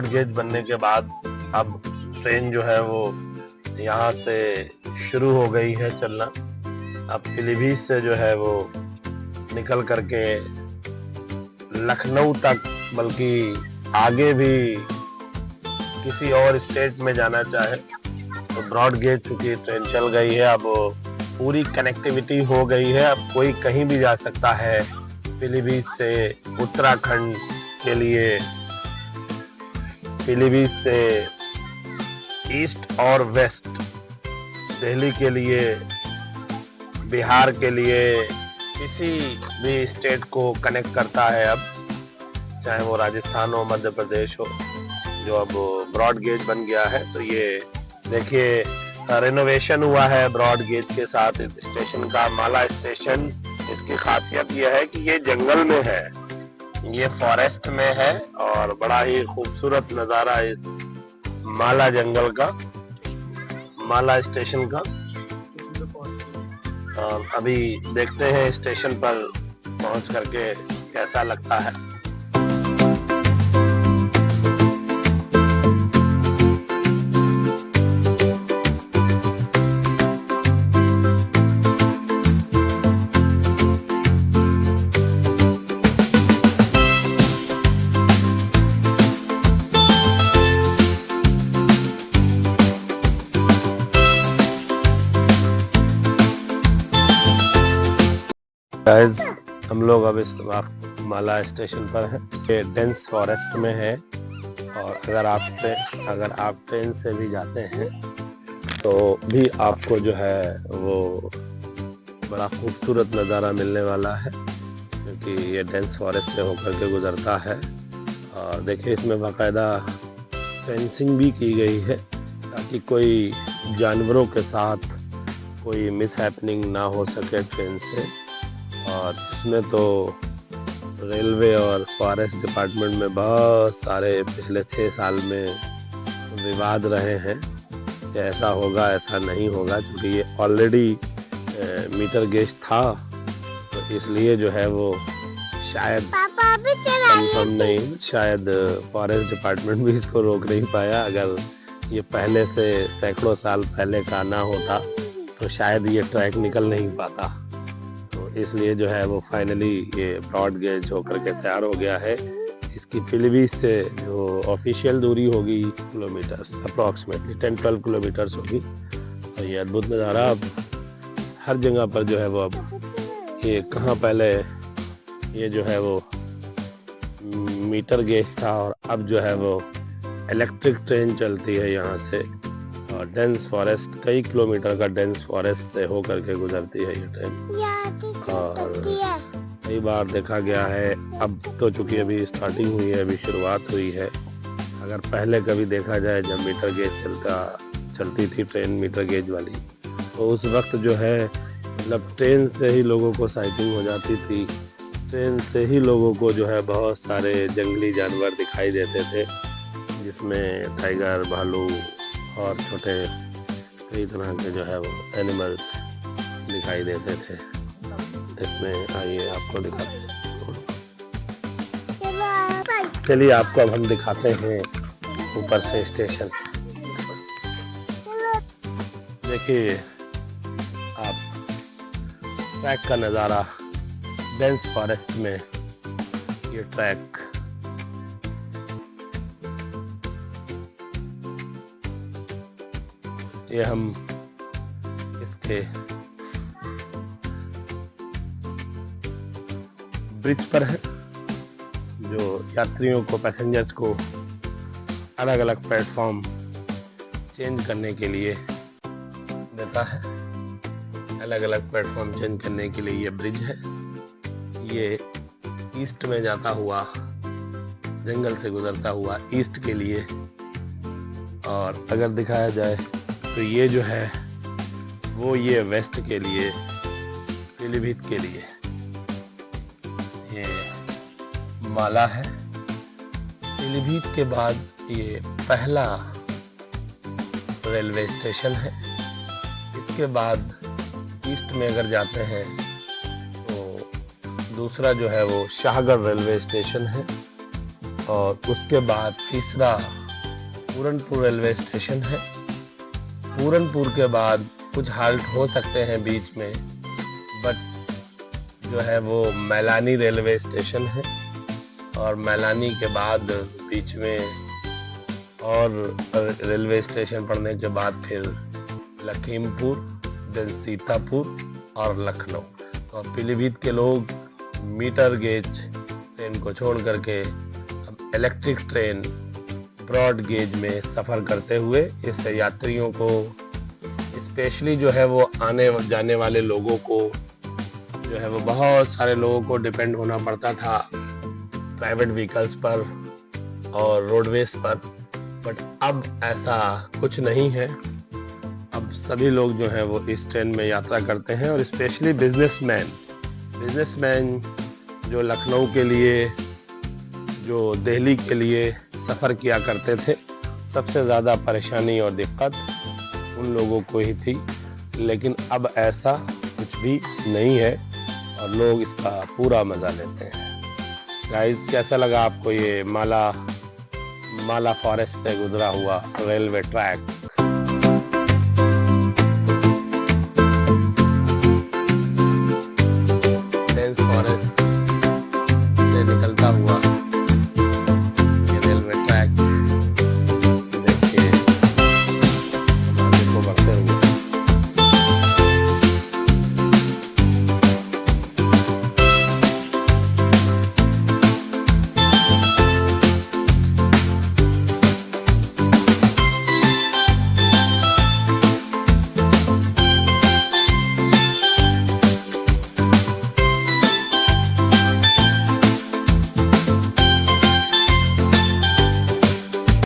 Broad gauge बनने के बाद अब ट्रेन जो है वो यहाँ से शुरू हो गई है चलना। अब पीलीभीत से जो है वो निकल करके लखनऊ तक, बल्कि आगे भी किसी और स्टेट में जाना चाहे तो ब्रॉड गेज चूंकि ट्रेन चल गई है, अब पूरी कनेक्टिविटी हो गई है। अब कोई कहीं भी जा सकता है पीलीभीत से उत्तराखंड के लिए, पीलीभीत से ईस्ट और वेस्ट, दिल्ली के लिए, बिहार के लिए, किसी भी स्टेट को कनेक्ट करता है अब, चाहे वो राजस्थान हो, मध्य प्रदेश हो, जो अब ब्रॉड गेज बन गया है। तो ये देखिए रेनोवेशन हुआ है ब्रॉड गेज के साथ स्टेशन का। माला स्टेशन, इसकी खासियत यह है कि ये जंगल में है, ये फॉरेस्ट में है और बड़ा ही खूबसूरत नजारा इस माला जंगल का, माला स्टेशन का। अभी देखते हैं स्टेशन पर पहुंच करके कैसा लगता है। गाइस, हम लोग अब इस वक्त माला स्टेशन पर हैं। ये डेंस फॉरेस्ट में है और अगर आप ट्रेन से भी जाते हैं तो भी आपको जो है वो बड़ा खूबसूरत नज़ारा मिलने वाला है, क्योंकि ये डेंस फॉरेस्ट से होकर के गुजरता है। और देखिए इसमें बाकायदा फेंसिंग भी की गई है ताकि कोई जानवरों के साथ कोई मिसहैपनिंग ना हो सके ट्रेन से। और इसमें तो रेलवे और फॉरेस्ट डिपार्टमेंट में बहुत सारे पिछले 6 साल में विवाद रहे हैं कि ऐसा होगा ऐसा नहीं होगा, क्योंकि ये ऑलरेडी मीटर गेज था, तो इसलिए जो है वो शायद कंफर्म नहीं, शायद फॉरेस्ट डिपार्टमेंट भी इसको रोक नहीं पाया। अगर ये पहले से सैकड़ों साल पहले का ना होता तो शायद ये ट्रैक निकल नहीं पाता। इसलिए जो है वो फाइनली ये ब्रॉड गेज होकर के तैयार हो गया है। इसकी पीलीभीत से जो ऑफिशियल दूरी होगी किलोमीटर्स, अप्रॉक्सीमेटली 10-12 किलोमीटर्स होगी। और ये अद्भुत नज़ारा अब हर जगह पर जो है वो, अब ये कहाँ पहले ये जो है वो मीटर गेज था और अब जो है वो इलेक्ट्रिक ट्रेन चलती है यहाँ से। और डेंस फॉरेस्ट, कई किलोमीटर का डेंस फॉरेस्ट से होकर के गुजरती है ये ट्रेन। और कई बार देखा गया है, अब तो चूंकि अभी स्टार्टिंग हुई है, अभी शुरुआत हुई है। अगर पहले कभी देखा जाए जब मीटर गेज चलती थी ट्रेन मीटर गेज वाली, तो उस वक्त जो है मतलब ट्रेन से ही लोगों को साइटिंग हो जाती थी। ट्रेन से ही लोगों को जो है बहुत सारे जंगली जानवर दिखाई देते थे, जिसमें टाइगर, भालू और छोटे कई तरह के जो है वो एनिमल्स दिखाई देते थे। इसमें आइए आपको दिखाते हैं, चलिए आपको अब हम दिखाते हैं ऊपर से स्टेशन। देखिए आप ट्रैक का नज़ारा, डेंस फॉरेस्ट में ये ट्रैक, ये हम इसके ब्रिज पर है, जो यात्रियों को, पैसेंजर्स को अलग अलग प्लेटफॉर्म चेंज करने के लिए देता है। अलग अलग प्लेटफॉर्म चेंज करने के लिए ये ब्रिज है। ये ईस्ट में जाता हुआ, जंगल से गुजरता हुआ ईस्ट के लिए, और अगर दिखाया जाए तो ये जो है वो ये वेस्ट के लिए, पीलीभीत के लिए ये माला है। पीलीभीत के बाद ये पहला रेलवे स्टेशन है। इसके बाद ईस्ट में अगर जाते हैं तो दूसरा जो है वो शाहगढ़ रेलवे स्टेशन है। और उसके बाद तीसरा पूरनपुर रेलवे स्टेशन है। पूरनपुर के बाद कुछ हाल्ट हो सकते हैं बीच में, बट जो है वो मैलानी रेलवे स्टेशन है, और मैलानी के बाद बीच में और रेलवे स्टेशन पड़ने के बाद फिर लखीमपुर, देन सीतापुर और लखनऊ। तो पीलीभीत के लोग मीटर गेज ट्रेन को छोड़ करके अब इलेक्ट्रिक ट्रेन ब्रॉड गेज में सफ़र करते हुए इससे यात्रियों को, स्पेशली जो है वो आने जाने वाले लोगों को, जो है वो बहुत सारे लोगों को डिपेंड होना पड़ता था प्राइवेट व्हीकल्स पर और रोडवेज पर, बट अब ऐसा कुछ नहीं है। अब सभी लोग जो हैं वो इस ट्रेन में यात्रा करते हैं, और स्पेशली बिजनेसमैन जो लखनऊ के लिए, जो दिल्ली के लिए सफ़र किया करते थे, सबसे ज़्यादा परेशानी और दिक्कत उन लोगों को ही थी। लेकिन अब ऐसा कुछ भी नहीं है और लोग इसका पूरा मज़ा लेते हैं। गाइस, कैसा लगा आपको ये माला फॉरेस्ट से गुजरा हुआ रेलवे ट्रैक?